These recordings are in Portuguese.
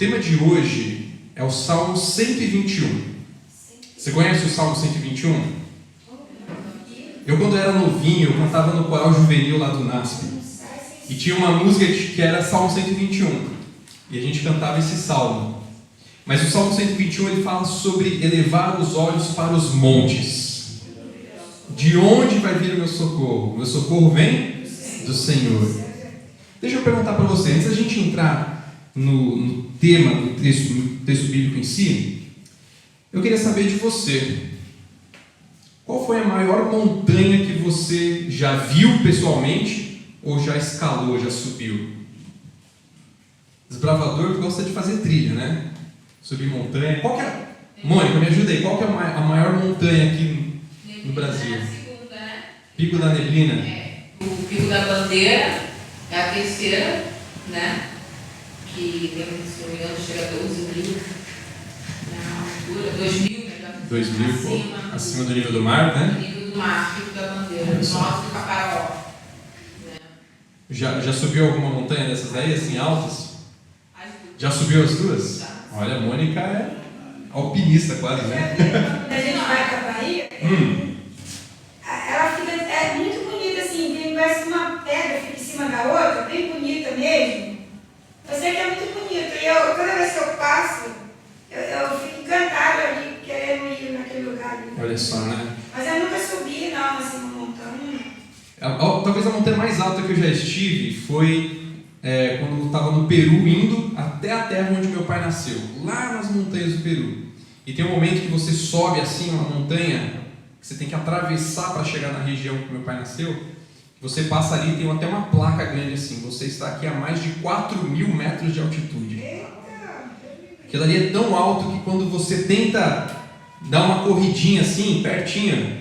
tema de hoje é o Salmo 121. Você conhece o Salmo 121? Eu, quando era novinho, eu cantava no coral juvenil lá do NASP. E tinha uma música que era Salmo 121. E a gente cantava esse salmo. Mas o Salmo 121 ele fala sobre elevar os olhos para os montes. De onde vai vir o meu socorro? O meu socorro vem do Senhor. Deixa eu perguntar para você, antes da gente entrar no tema do texto bíblico em si, eu queria saber de você. Qual foi a maior montanha que você já viu pessoalmente ou já escalou, já subiu? Desbravador gosta de fazer trilha, né? Subir montanha. Qual que é? Mônica, me ajuda aí. Qual que é a maior montanha aqui no Brasil? Pico da Neblina. O Pico da Bandeira é a terceira, né? Que chega a 12 mil na altura, 2.000 acima do nível do mar, né? Nível do mar, Pico da Bandeira, no alto do Caparaó. Né? Já subiu alguma montanha dessas aí, assim, altas? Já subiu as duas? Já. Olha, a Mônica é alpinista quase, né? Quando a gente vai para a Bahia, ela fica muito bonita assim, parece que uma pedra fica em cima da outra, bem bonita mesmo. Eu sei que é muito bonito. E toda vez que eu passo, eu fico encantada ali, querendo ir naquele lugar ali. Olha só, né? Mas eu nunca subi, não, assim, uma montanha. Talvez a montanha mais alta que eu já estive foi quando eu estava no Peru, indo até a terra onde meu pai nasceu, lá nas montanhas do Peru. E tem um momento que você sobe assim uma montanha, que você tem que atravessar para chegar na região que meu pai nasceu. Você passa ali e tem até uma placa grande assim: você está aqui a mais de 4.000 metros de altitude. Aquilo ali é tão alto que quando você tenta dar uma corridinha assim, pertinho,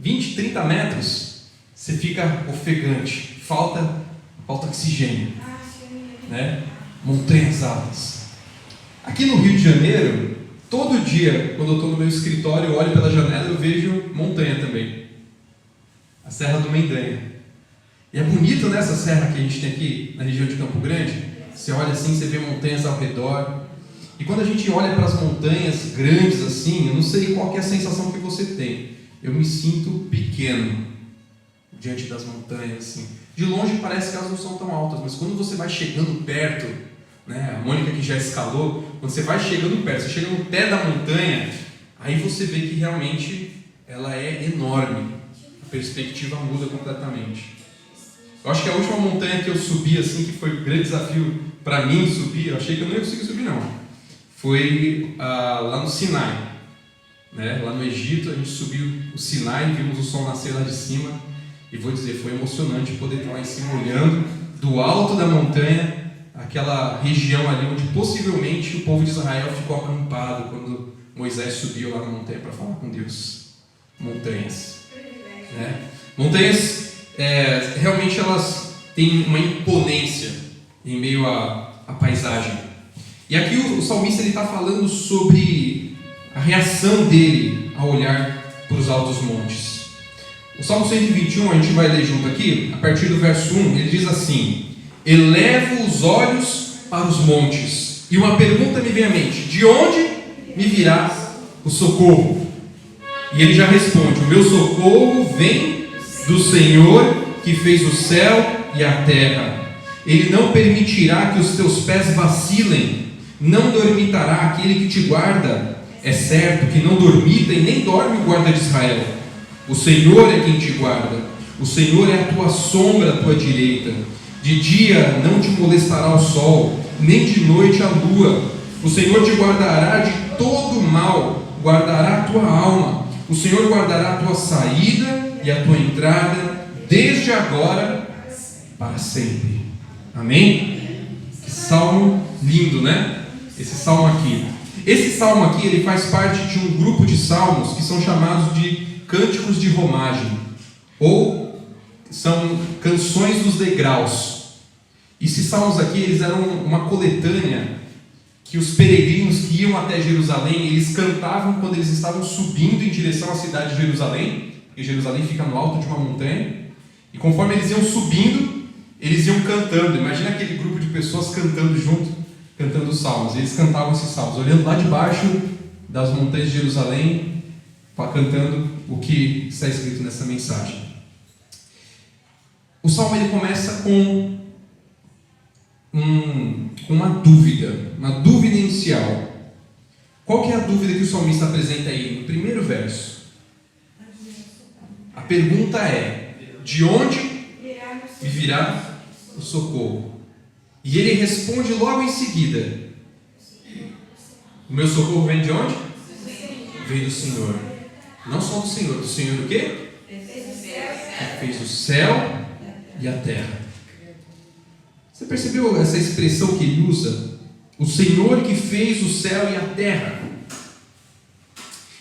20, 30 metros, você fica ofegante, falta oxigênio, né? Montanhas altas. Aqui no Rio de Janeiro, todo dia, quando eu estou no meu escritório, eu olho pela janela e eu vejo montanha também. A Serra do Mendanha. E é bonito nessa serra que a gente tem aqui na região de Campo Grande. Você olha assim, você vê montanhas ao redor. E quando a gente olha para as montanhas grandes assim, eu não sei qual que é a sensação que você tem. Eu me sinto pequeno diante das montanhas assim. De longe parece que elas não são tão altas, mas quando você vai chegando perto, né, a Mônica que já escalou, quando você vai chegando perto, você chega no pé da montanha, aí você vê que realmente ela é enorme. A perspectiva muda completamente. Eu acho que a última montanha que eu subi assim, que foi um grande desafio para mim subir, eu achei que eu não ia conseguir subir não, foi lá no Sinai, né? Lá no Egito. A gente subiu o Sinai, vimos o sol nascer lá de cima, e vou dizer, foi emocionante poder estar lá em cima olhando do alto da montanha, aquela região ali onde possivelmente o povo de Israel ficou acampado quando Moisés subiu lá na montanha para falar com Deus. Montanhas, né? Montanhas realmente elas têm uma imponência em meio à paisagem. E aqui o salmista está falando sobre a reação dele ao olhar para os altos montes. O Salmo 121, a gente vai ler junto aqui, a partir do verso 1, ele diz assim: elevo os olhos para os montes, e uma pergunta me vem à mente: de onde me virá o socorro? E ele já responde: o meu socorro vem do Senhor que fez o céu e a terra. Ele não permitirá que os teus pés vacilem, não dormitará aquele que te guarda. É certo que não dormita e nem dorme o guarda de Israel. O Senhor é quem te guarda. O Senhor é a tua sombra à tua direita. De dia não te molestará o sol, nem de noite a lua. O Senhor te guardará de todo mal, guardará a tua alma. O Senhor guardará a tua saída e a tua entrada, desde agora para sempre. Amém? Que salmo lindo, né? Esse salmo aqui. Esse salmo aqui, ele faz parte de um grupo de salmos que são chamados de cânticos de romagem, ou são canções dos degraus. Esses salmos aqui, eles eram uma coletânea que os peregrinos que iam até Jerusalém, eles cantavam quando eles estavam subindo em direção à cidade de Jerusalém, e Jerusalém fica no alto de uma montanha, e conforme eles iam subindo, eles iam cantando. Imagina aquele grupo de pessoas cantando junto, cantando os salmos. Eles cantavam esses salmos, olhando lá de baixo das montanhas de Jerusalém, cantando o que está escrito nessa mensagem. O salmo ele começa com uma dúvida inicial. Qual que é a dúvida que o salmista apresenta aí no primeiro verso? A pergunta é: de onde me virá o socorro? E ele responde logo em seguida: o meu socorro vem de onde? Vem do Senhor. Não só do Senhor o quê? Que fez o céu e a terra. Você percebeu essa expressão que ele usa? O Senhor que fez o céu e a terra.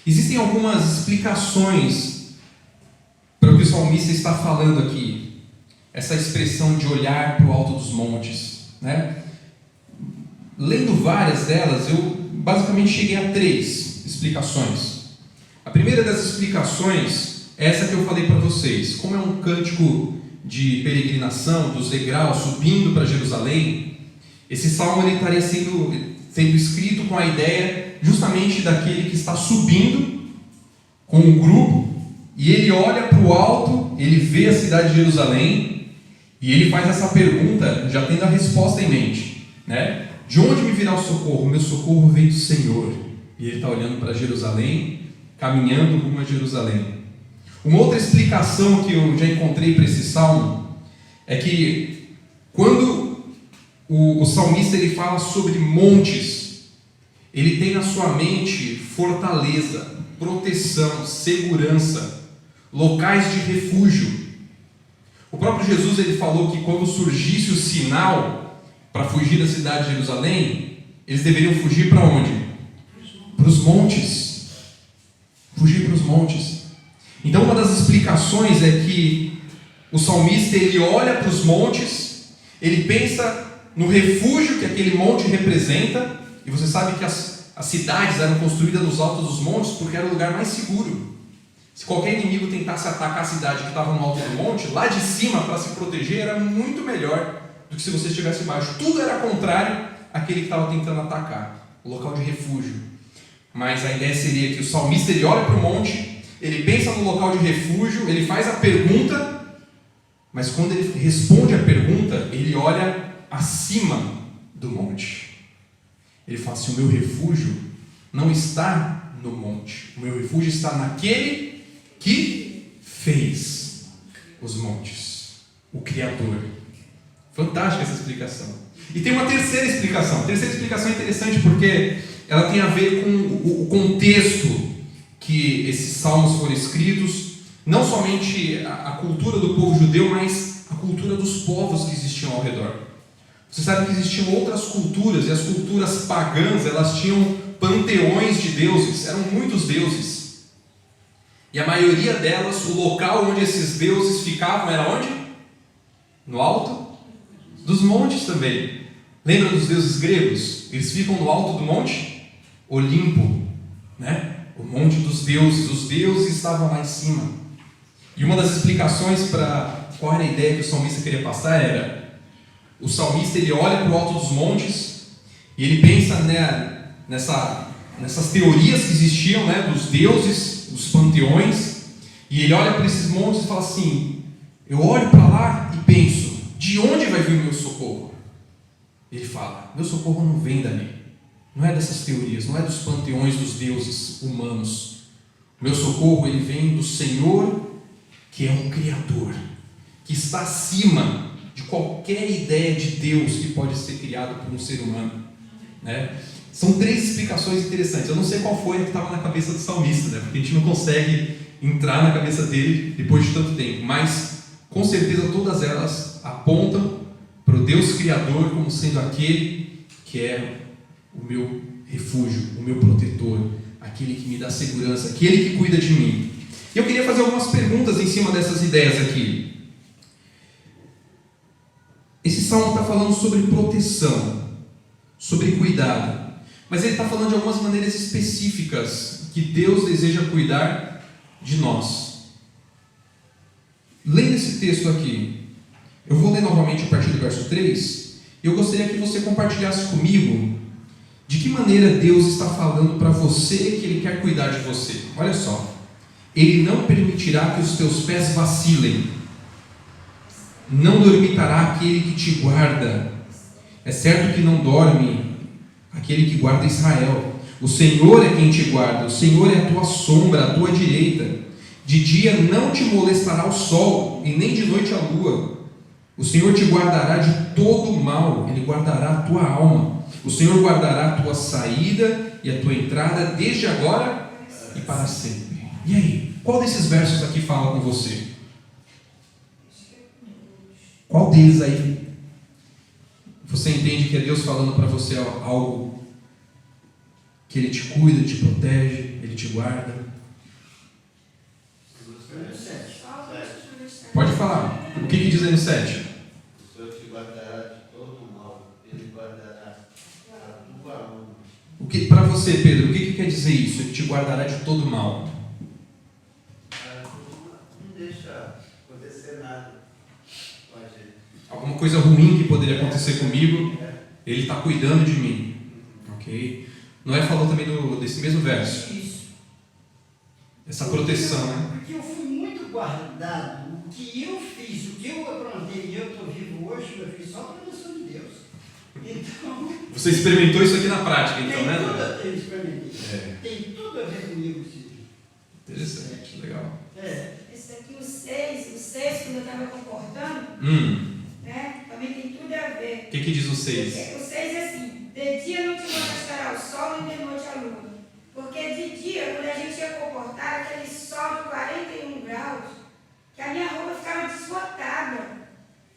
Existem algumas explicações para o que o salmista está falando aqui. Essa expressão de olhar para o alto dos montes, né? Lendo várias delas, eu basicamente cheguei a 3 explicações. A primeira das explicações é essa que eu falei para vocês. Como é um cântico de peregrinação, dos degraus, subindo para Jerusalém, esse salmo ele estaria sendo escrito com a ideia justamente daquele que está subindo com um grupo, e ele olha para o alto, ele vê a cidade de Jerusalém, e ele faz essa pergunta já tendo a resposta em mente, né? De onde me virá o socorro? Meu socorro vem do Senhor. E ele está olhando para Jerusalém, caminhando rumo a Jerusalém. Uma outra explicação que eu já encontrei para esse salmo é que quando o salmista ele fala sobre montes, ele tem na sua mente fortaleza, proteção, segurança, locais de refúgio. O próprio Jesus ele falou que quando surgisse o sinal para fugir da cidade de Jerusalém, eles deveriam fugir para onde? Para os montes. Fugir para os montes. Então uma das explicações é que o salmista ele olha para os montes, ele pensa no refúgio que aquele monte representa, e você sabe que as cidades eram construídas nos altos dos montes porque era o lugar mais seguro. Se qualquer inimigo tentasse atacar a cidade que estava no alto do monte, lá de cima para se proteger era muito melhor do que se você estivesse embaixo. Tudo era contrário àquele que estava tentando atacar, o local de refúgio. Mas a ideia seria que o salmista ele olha para o monte, ele pensa no local de refúgio, ele faz a pergunta, mas quando ele responde a pergunta, ele olha acima do monte. Ele fala assim: o meu refúgio não está no monte, o meu refúgio está naquele que fez os montes, o Criador. Fantástica essa explicação. E tem uma terceira explicação. A terceira explicação é interessante porque ela tem a ver com o contexto que esses salmos foram escritos, não somente a cultura do povo judeu, mas a cultura dos povos que existiam ao redor. Você sabe que existiam outras culturas, e as culturas pagãs, elas tinham panteões de deuses, eram muitos deuses. E a maioria delas, o local onde esses deuses ficavam era onde? No alto dos montes também. Lembra dos deuses gregos? Eles ficam no alto do monte Olimpo, né? O monte dos deuses. Os deuses estavam lá em cima. E uma das explicações para qual era a ideia que o salmista queria passar era: o salmista ele olha para o alto dos montes e ele pensa, né, nessas teorias que existiam, né, dos deuses, dos panteões, e ele olha para esses montes e fala assim: eu olho para lá e penso, de onde vai vir o meu socorro? Ele fala: meu socorro não vem dali, não é dessas teorias, não é dos panteões dos deuses humanos. O meu socorro ele vem do Senhor, que é um Criador, que está acima de qualquer ideia de Deus que pode ser criado por um ser humano, né? São 3 explicações interessantes. Eu não sei qual foi a que estava na cabeça do salmista, né? Porque a gente não consegue entrar na cabeça dele depois de tanto tempo, mas com certeza todas elas apontam para o Deus Criador como sendo aquele que é o meu refúgio, o meu protetor, aquele que me dá segurança, aquele que cuida de mim. E eu queria fazer algumas perguntas em cima dessas ideias aqui. Esse salmo está falando sobre proteção, sobre cuidado, mas ele está falando de algumas maneiras específicas que Deus deseja cuidar de nós. Lendo esse texto aqui, eu vou ler novamente a partir do verso 3, Eu gostaria que você compartilhasse comigo de que maneira Deus está falando para você que Ele quer cuidar de você. Olha só, Ele não permitirá que os teus pés vacilem, não dormitará aquele que te guarda. É certo que não dorme aquele que guarda Israel. O Senhor é quem te guarda, o Senhor é a tua sombra, a tua direita. De dia não te molestará o sol, e nem de noite a lua. O Senhor te guardará de todo mal, Ele guardará a tua alma. O Senhor guardará a tua saída e a tua entrada, desde agora e para sempre. E aí, qual desses versos aqui fala com você? Qual deles aí você entende que é Deus falando para você algo que Ele te cuida, te protege, Ele te guarda? Pode falar. O que diz aí no 7? O Senhor te guardará de todo mal, Ele guardará a tua alma. Para você, Pedro, o que quer dizer isso? Ele te guardará de todo mal. Não deixa acontecer nada. Pode. Alguma coisa ruim que poderia acontecer comigo, Ele está cuidando de mim. Ok? Noé falou também desse mesmo verso. Isso. Essa proteção, né? Porque eu fui muito guardado. O que eu fiz, o que eu aprontei e eu estou vivo hoje, eu fiz só para a bênção de Deus. Então. Você experimentou isso aqui na prática, então, Tem né? tudo, eu experimentei. É. Tem tudo a ver comigo, Cid. Interessante, legal. Esse aqui, o 6, quando eu estava comportando, né? Também tem tudo a ver. O que diz o 6? O 6 é assim: de dia não te molestará o sol, nem de noite a lua. Porque de dia, quando a gente ia comportar, aquele sol de 41 graus, que a minha roupa ficava desbotada.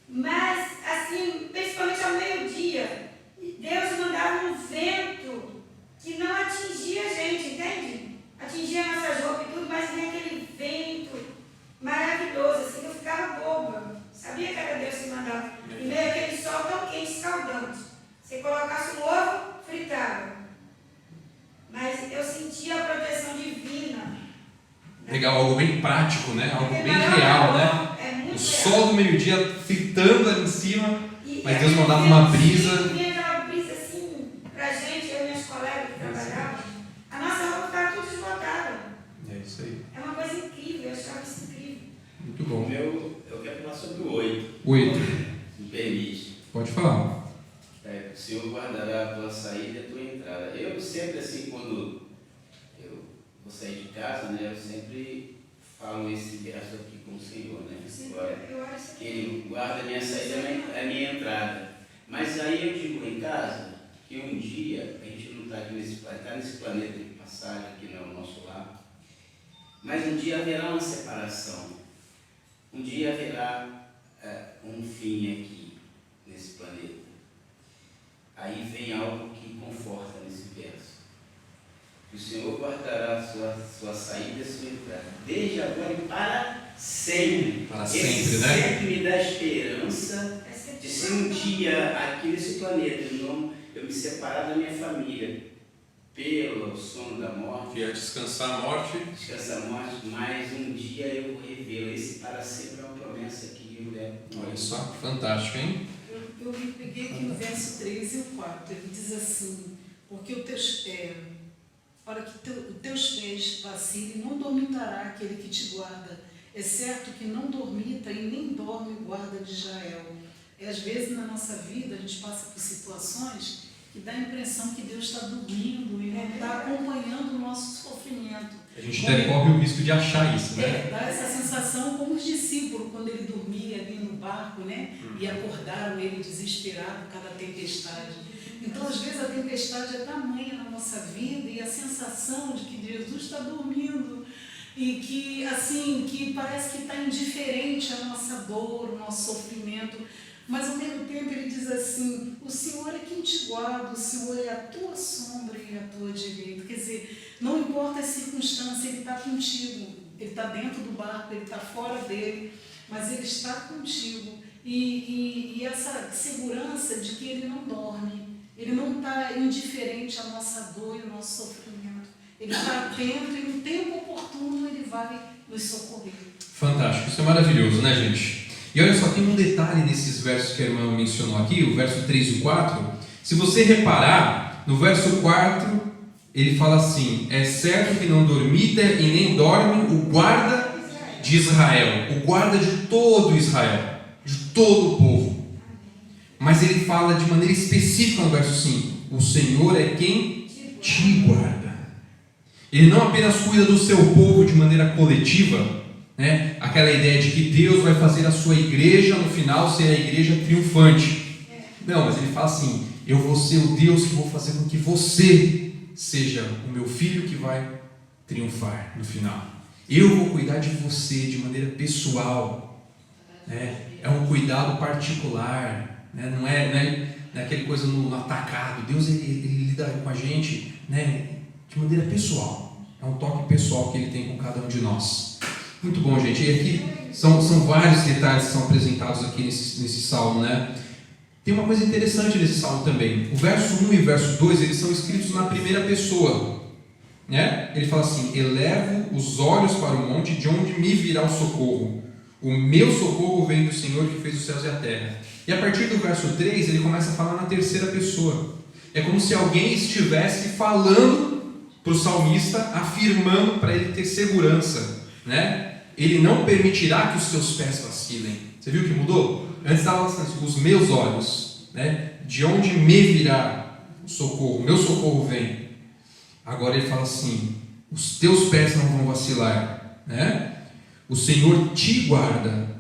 Mas, assim, principalmente ao meio-dia, Deus mandava um vento que não atingia a gente, entende? Atingia a nossa roupa e tudo, mas vinha aquele vento maravilhoso, assim, que eu ficava boba. Sabia que era Deus que mandava. E meio aquele sol tão quente, escaldante. Se colocasse um ovo, fritava. Mas eu sentia a proteção divina. Legal, algo bem prático, né? Algo Porque bem não é real, bom, né? É muito O real. sol do meio-dia fritando ali em cima, E mas Deus mandava uma vinha brisa. aquela brisa assim, pra gente, eu e minhas colegas que trabalhavam, a nossa roupa ficava tudo desbotada. É isso aí. É uma coisa incrível, eu achava isso incrível. Muito O bom. meu, eu quero falar sobre o 8. 8. Me permite. Pode falar. O Senhor guardará a tua saída e a tua entrada. Eu sempre, assim, quando eu vou sair de casa, né, eu sempre falo esse verso aqui com o Senhor, né? Eu acho Que Ele guarda a minha saída e a minha entrada. Mas aí eu digo em casa que um dia, a gente não está aqui nesse planeta de passagem, aqui não é o nosso lar, mas um dia haverá uma separação. Um dia haverá um fim aqui, nesse planeta. Aí vem algo que conforta nesse verso. O Senhor guardará a sua saída e a sua entrada, desde agora e para sempre. Para Esse sempre, né? sempre me dá esperança de se um dia aqui nesse planeta eu me separar da minha família pelo sono da morte, Vier descansar a morte. descansar a morte, mas um dia eu vou revê-lo. Esse para sempre é uma promessa que eu levo. Olha só, fantástico, hein? Eu me peguei aqui no verso 3 e o 4, ele diz assim: porque para que os teus pés vacilem, não dormitará aquele que te guarda. É certo que não dormita e nem dorme o guarda de Israel. Às vezes na nossa vida a gente passa por situações que dá a impressão que Deus está dormindo e não está acompanhando o nosso sofrimento. A gente até corre o risco de achar isso, né? Dá essa sensação como os discípulos, quando ele dormia ali no barco, né? E acordaram ele desesperado por cada tempestade. Então, às vezes, a tempestade é tamanha na nossa vida e a sensação de que Jesus está dormindo e que, assim, que parece que está indiferente à nossa dor, ao nosso sofrimento. Mas, ao mesmo tempo, ele diz assim: o Senhor é quem te guarda, o Senhor é a tua sombra e a tua direita. Quer dizer, não importa as circunstâncias, Ele está contigo. Ele está dentro do barco, Ele está fora dele, mas Ele está contigo. E essa segurança de que Ele não dorme, Ele não está indiferente à nossa dor e ao nosso sofrimento. Ele está atento e no tempo oportuno Ele vai nos socorrer. Fantástico, isso é maravilhoso, né, gente? E olha só, tem um detalhe nesses versos que a irmã mencionou aqui, o verso 3 e 4. Se você reparar, no verso 4, ele fala assim: é certo que não dormita e nem dorme o guarda de Israel, o guarda de todo Israel, de todo o povo. Mas ele fala de maneira específica no verso 5: o Senhor é quem te guarda. Ele não apenas cuida do seu povo de maneira coletiva, né? Aquela ideia de que Deus vai fazer a sua igreja no final ser a igreja triunfante. Não, mas ele fala assim: eu vou ser o Deus que vou fazer com que você seja o meu filho que vai triunfar no final. Eu vou cuidar de você de maneira pessoal, né? É um cuidado particular, né? Não é aquele coisa no atacado. Deus ele lida com a gente, né? De maneira pessoal. É um toque pessoal que ele tem com cada um de nós. Muito bom, gente. E aqui são vários detalhes que são apresentados aqui nesse salmo, né? Tem uma coisa interessante nesse salmo também. O verso 1 e o verso 2, eles são escritos na primeira pessoa, né? Ele fala assim: elevo os olhos para o monte, de onde me virá o socorro. O meu socorro vem do Senhor que fez os céus e a terra. E a partir do verso 3, ele começa a falar na terceira pessoa. É como se alguém estivesse falando para o salmista, afirmando para ele ter segurança, né? Ele não permitirá que os teus pés vacilem. Você viu que mudou? Antes estava assim: os meus olhos, né? De onde me virá o socorro? Meu socorro vem. Agora ele fala assim: os teus pés não vão vacilar, né? O Senhor te guarda.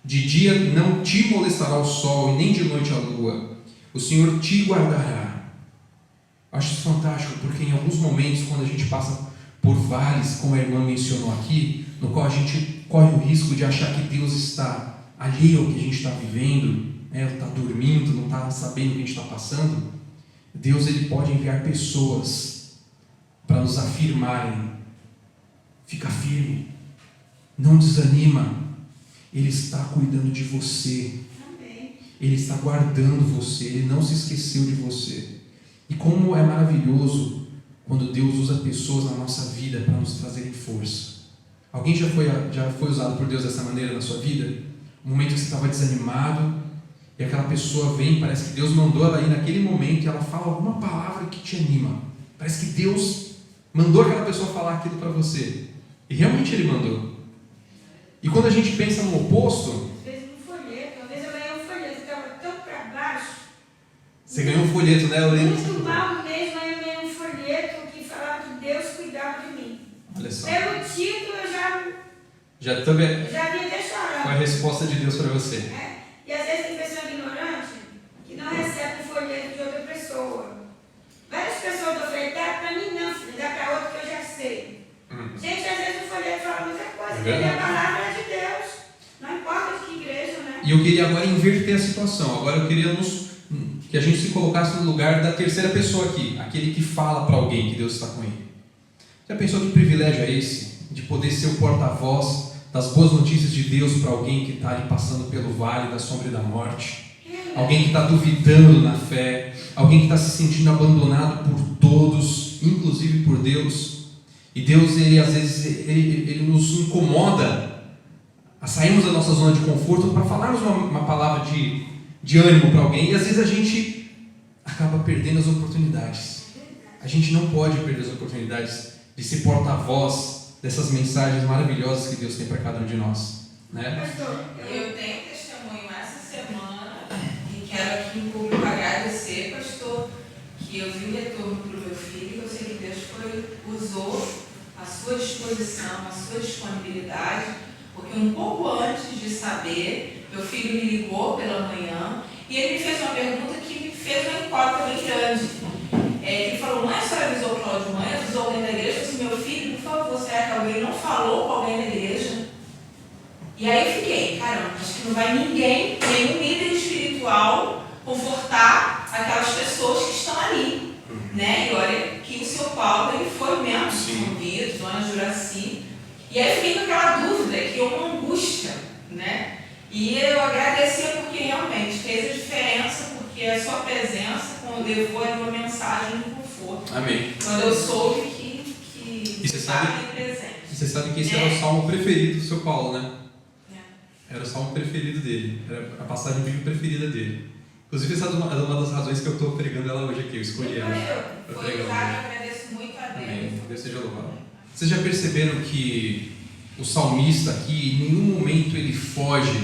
De dia não te molestará o sol e nem de noite a lua. O Senhor te guardará. Acho isso fantástico, porque em alguns momentos, quando a gente passa por vales, como a irmã mencionou aqui, no qual a gente corre o risco de achar que Deus está alheio ao que a gente está vivendo, né? Está dormindo, não está sabendo o que a gente está passando, Deus ele pode enviar pessoas para nos afirmarem: fica firme, não desanima, Ele está cuidando de você, Ele está guardando você, Ele não se esqueceu de você. E como é maravilhoso quando Deus usa pessoas na nossa vida para nos trazerem força. Alguém já foi usado por Deus dessa maneira na sua vida? Um momento que você estava desanimado e aquela pessoa vem, parece que Deus mandou ela ir naquele momento e ela fala alguma palavra que te anima. Parece que Deus mandou aquela pessoa falar aquilo para você. E realmente Ele mandou. E quando a gente pensa no oposto... Às vezes um folheto, uma vez eu ganhei um folheto, estava tão para baixo. Você ganhou um folheto, né? Eu lembro. Muito mal mesmo, aí eu ganhei um folheto que falava que Deus cuidava de mim. Olha só. Pelo título eu já vi até chorando. Foi a resposta de Deus para você. E às vezes tem pessoa ignorante que não recebe o folheto de outra pessoa. Várias pessoas ofertaram, para mim não, filho, dá para outra que eu já sei. Gente, às vezes o folheto fala muita coisa, porque a palavra é de Deus. Não importa de que igreja, né? E eu queria agora inverter a situação. Agora eu queria que a gente se colocasse no lugar da terceira pessoa aqui, aquele que fala para alguém que Deus está com ele. Já pensou que privilégio é esse? De poder ser o porta-voz das boas notícias de Deus para alguém que está ali passando pelo vale da sombra e da morte, alguém que está duvidando na fé, alguém que está se sentindo abandonado por todos, inclusive por Deus. E Deus, ele às vezes ele nos incomoda a sairmos da nossa zona de conforto para falarmos uma palavra de ânimo para alguém, e às vezes a gente acaba perdendo as oportunidades. A gente não pode perder as oportunidades de ser porta-voz dessas mensagens maravilhosas que Deus tem para cada um de nós, né? Pastor, eu tenho testemunho essa semana e quero aqui em público agradecer, pastor, que eu vi o retorno para o meu filho e eu sei que Deus usou a sua disposição, a sua disponibilidade, porque um pouco antes de saber, meu filho me ligou pela manhã e ele me fez uma pergunta que me fez uma incógnita bem grande. Ele falou: mãe, a senhora avisou o Cláudio, mãe, avisou alguém da igreja? Eu disse: meu filho, por favor, será que alguém não falou com alguém da igreja? E aí eu fiquei: caramba, acho que não vai ninguém, nenhum líder espiritual, confortar aquelas pessoas que estão ali, né? E olha que o seu Paulo, ele foi mesmo envolvido, dona Juraci. E aí eu fiquei com aquela dúvida, que é uma angústia, né? E eu agradecia porque realmente fez a diferença, porque a sua presença levou a uma mensagem de conforto. Amém. Quando eu soube que você sabe presente. Você sabe que esse era o salmo preferido do seu Paulo, né? É Era o salmo preferido dele, era a passagem bíblica preferida dele. Inclusive, essa é uma das razões que eu estou pregando ela hoje aqui. Eu escolhi ela para Foi pregar usado, hoje. agradeço muito a Deus. Amém. Deus seja louvado. Vocês já perceberam que o salmista aqui, em nenhum momento ele foge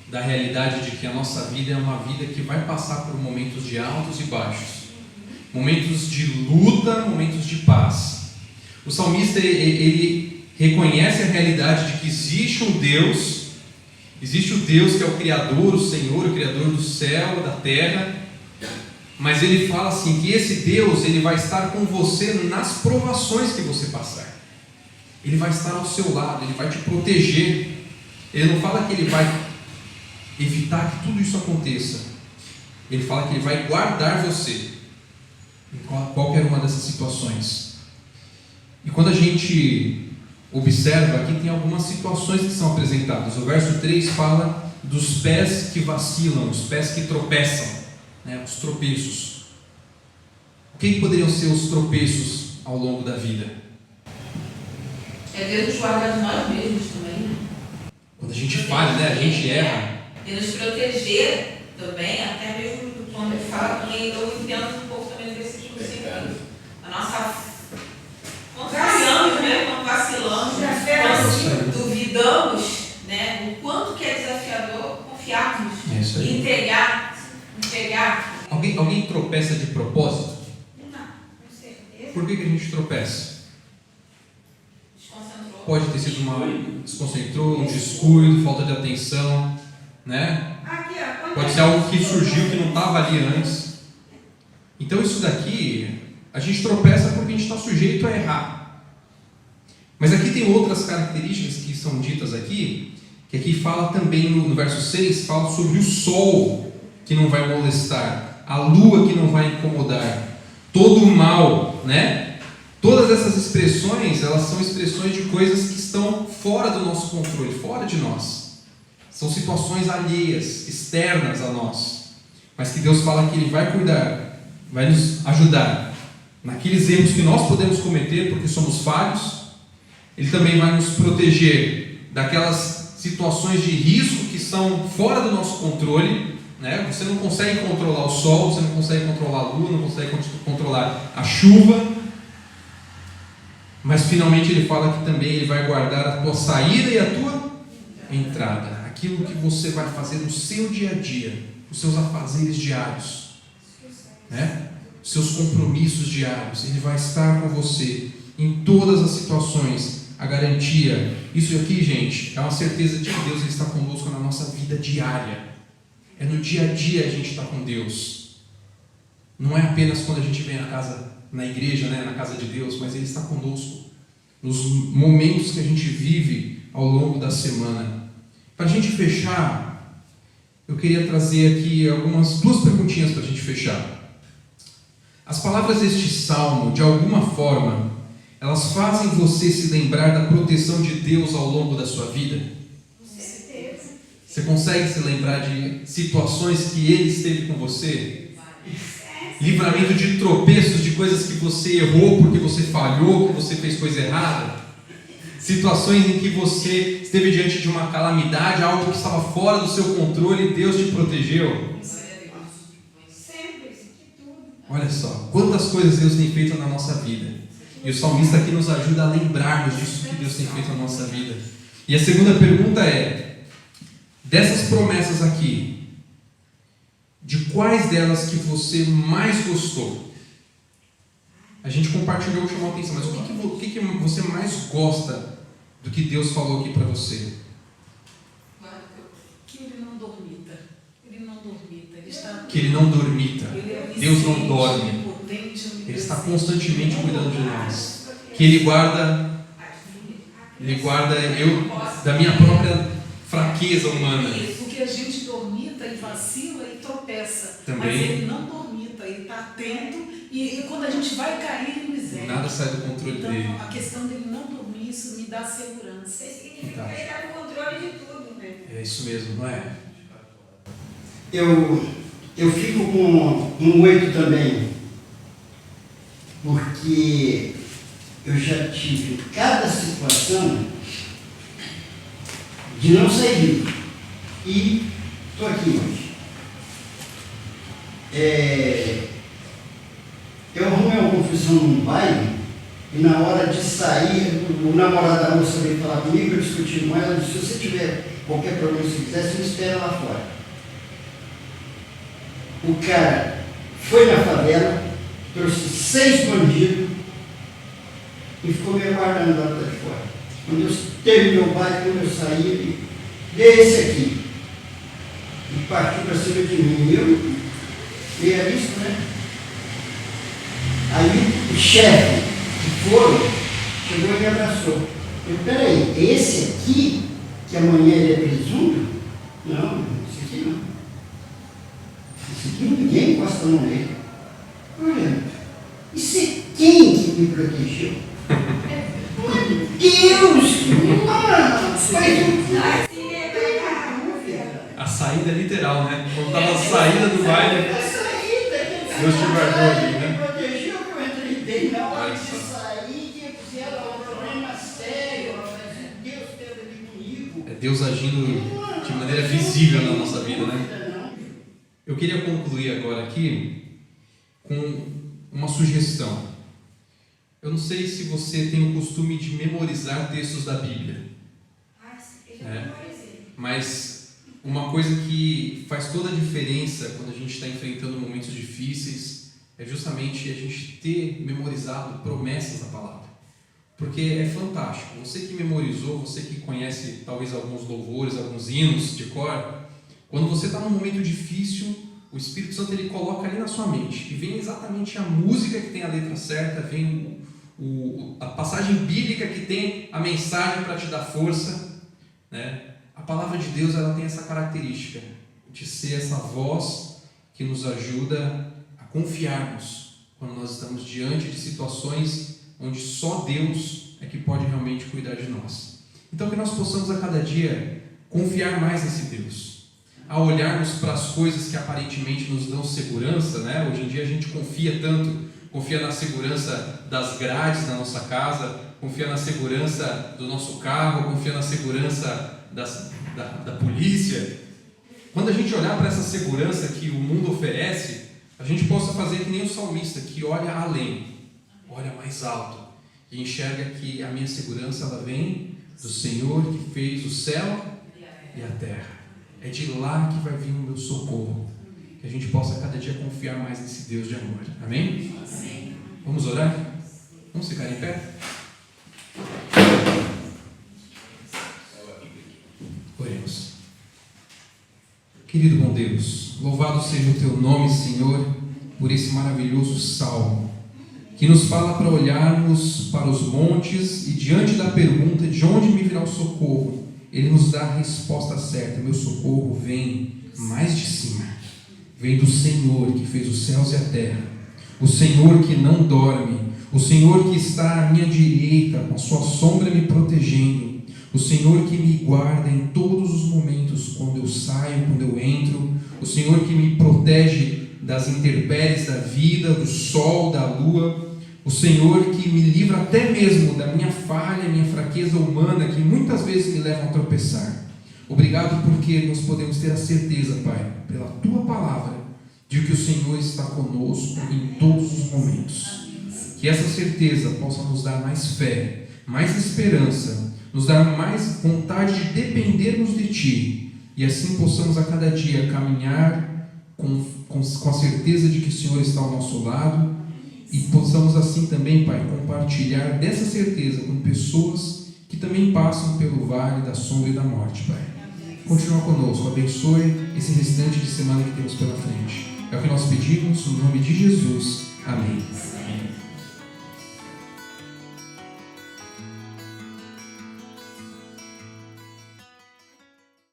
da realidade de que a nossa vida é uma vida que vai passar por momentos de altos e baixos, momentos de luta, momentos de paz. O salmista ele reconhece a realidade de que existe o Deus que é o Criador, o Senhor, o Criador do céu, da terra, mas ele fala assim, que esse Deus ele vai estar com você nas provações que você passar. Ele vai estar ao seu lado, ele vai te proteger. Ele não fala que ele vai evitar que tudo isso aconteça. Ele fala que ele vai guardar você em qualquer uma dessas situações. E quando a gente observa, aqui tem algumas situações que são apresentadas. O verso 3 fala dos pés que vacilam, os pés que tropeçam, né? Os tropeços. O que poderiam ser os tropeços ao longo da vida? É Deus nos guardar de nós mesmos também, né? Quando a gente falha, né? A gente erra. E nos proteger também, até mesmo quando ele fala também, eu entendo um pouco também do versículo 5. A nossa. Quando falhamos, né? Quando vacilamos, quando duvidamos, né? O quanto que é desafiador confiarmos e entregar. Alguém tropeça de propósito? Não, com certeza. Por que a gente tropeça? Desconcentrou. Pode ter sido desconcentrou, um descuido, falta de atenção, né? Aqui, ó, Pode ser algo que surgiu que não estava ali antes. Então isso daqui, a gente tropeça porque a gente está sujeito a errar. Mas aqui tem outras características que são ditas aqui, que aqui fala também no verso 6, fala sobre o sol que não vai molestar, a lua que não vai incomodar, todo o mal, né? Todas essas expressões, elas são expressões de coisas que estão fora do nosso controle, fora de nós. São situações alheias, externas a nós, mas que Deus fala que Ele vai cuidar, vai nos ajudar naqueles erros que nós podemos cometer porque somos falhos. Ele também vai nos proteger daquelas situações de risco que são fora do nosso controle, né? Você não consegue controlar o sol, você não consegue controlar a lua, não consegue controlar a chuva, mas finalmente Ele fala que também Ele vai guardar a tua saída e a tua entrada, aquilo que você vai fazer no seu dia a dia, os seus afazeres diários, né? Os seus compromissos diários. Ele vai estar com você em todas as situações. A garantia, isso aqui, gente, é uma certeza de que Deus ele está conosco na nossa vida diária. É no dia a dia a gente está com Deus. Não é apenas quando a gente vem na igreja, né, na casa de Deus, mas Ele está conosco nos momentos que a gente vive ao longo da semana. Para a gente fechar, eu queria trazer aqui duas perguntinhas para a gente fechar. As palavras deste salmo, de alguma forma, elas fazem você se lembrar da proteção de Deus ao longo da sua vida? Com certeza. Você consegue se lembrar de situações que Ele esteve com você? Livramento de tropeços, de coisas que você errou porque você falhou, que você fez coisa errada? Situações em que você esteve diante de uma calamidade, algo que estava fora do seu controle e Deus te protegeu? Sempre, de tudo. Olha só, quantas coisas Deus tem feito na nossa vida. E o salmista aqui nos ajuda a lembrarmos disso que Deus tem feito na nossa vida. E a segunda pergunta é, dessas promessas aqui, de quais delas que você mais gostou? A gente compartilhou, chamou a atenção, mas o que você mais gosta do que Deus falou aqui para você? Que ele não dormita. Ele não dormita. Ele está... Que Ele não dormita. Ele é Deus não onisciente, dorme. onipotente, Ele está onipresente. constantemente cuidando de nós. Que Ele guarda eu da minha própria fraqueza humana. Porque a gente dormita e vacila e tropeça. Também. Mas ele não dormita, ele está atento e quando a gente vai cair, ele nos erra. Nada sai do controle Então, dele. a questão dele não dormir, isso me dá segurança. Isso significa que Ele está no controle de tudo, né? É isso mesmo, não é? Eu fico com um 8 também, porque eu já tive cada situação de não sair vivo. e estou aqui hoje. Eu arrumei uma confusão num baile e na hora de sair, o namorado da moça veio falar comigo, eu discuti com ela, disse, se você tiver qualquer problema, se quiser, você me espera lá fora. O cara foi na favela, trouxe 6 bandidos e ficou me aguardando lá de fora. Quando eu terminei o baile, quando eu saí, ele deu esse aqui. E partiu para cima de mim. E era isso, né? Aí o chefe que foi, chegou e me abraçou. Eu, peraí, esse aqui, que amanhã ele é presunto? Não, esse aqui não. Esse aqui ninguém encosta a mão nele. Olha, isso é quem que me protegeu? Meu Deus! Mano! A saída é literal, né? Quando estava a saída do baile, Deus te guardou ali, né? Me protegeu que eu entrei bem na hora de sair, que fizeram um problema sério, mas Deus esteve ali comigo. É Deus agindo de maneira visível na nossa vida, né? Eu queria concluir agora aqui com uma sugestão. Eu não sei se você tem o costume de memorizar textos da Bíblia. Mas uma coisa que faz toda a diferença quando a gente está enfrentando momentos difíceis é justamente a gente ter memorizado promessas da palavra. Porque é fantástico. Você que memorizou, você que conhece talvez alguns louvores, alguns hinos de cor, quando você está num momento difícil, o Espírito Santo ele coloca ali na sua mente e vem exatamente a música que tem a letra certa, vem a passagem bíblica que tem a mensagem para te dar força, né? A palavra de Deus ela tem essa característica de ser essa voz que nos ajuda a confiarmos quando nós estamos diante de situações onde só Deus é que pode realmente cuidar de nós. Então que nós possamos a cada dia confiar mais nesse Deus. A olharmos para as coisas que aparentemente nos dão segurança, né? Hoje em dia a gente confia na segurança das grades da nossa casa, confia na segurança do nosso carro, confia na segurança da polícia. Quando a gente olhar para essa segurança que o mundo oferece, a gente possa fazer que nem o salmista, que olha além, olha mais alto e enxerga que a minha segurança ela vem do Senhor que fez o céu e a terra. É de lá que vai vir o meu socorro. Que a gente possa cada dia confiar mais nesse Deus de amor. Amém? Sim. Vamos orar? Vamos ficar em pé? Oremos. Querido bom Deus, louvado seja o Teu nome, Senhor, por esse maravilhoso salmo, que nos fala para olharmos para os montes e diante da pergunta de onde me virá o socorro, Ele nos dá a resposta certa. Meu socorro vem mais de cima, vem do Senhor que fez os céus e a terra, o Senhor que não dorme, o Senhor que está à minha direita, com a sua sombra me protegendo, o Senhor que me guarda em todos os momentos, quando eu saio, quando eu entro, o Senhor que me protege das intempéries da vida, do sol, da lua, o Senhor que me livra até mesmo da minha falha, minha fraqueza humana, que muitas vezes me levam a tropeçar. Obrigado porque nós podemos ter a certeza, Pai, pela Tua palavra, de que o Senhor está conosco em todos os momentos. Que essa certeza possa nos dar mais fé, mais esperança, nos dar mais vontade de dependermos de Ti, e assim possamos a cada dia caminhar com a certeza de que o Senhor está ao nosso lado, e possamos assim também, Pai, compartilhar dessa certeza com pessoas que também passam pelo vale da sombra e da morte, Pai. Continua conosco, abençoe esse restante de semana que temos pela frente. É o que nós pedimos, no nome de Jesus. Amém.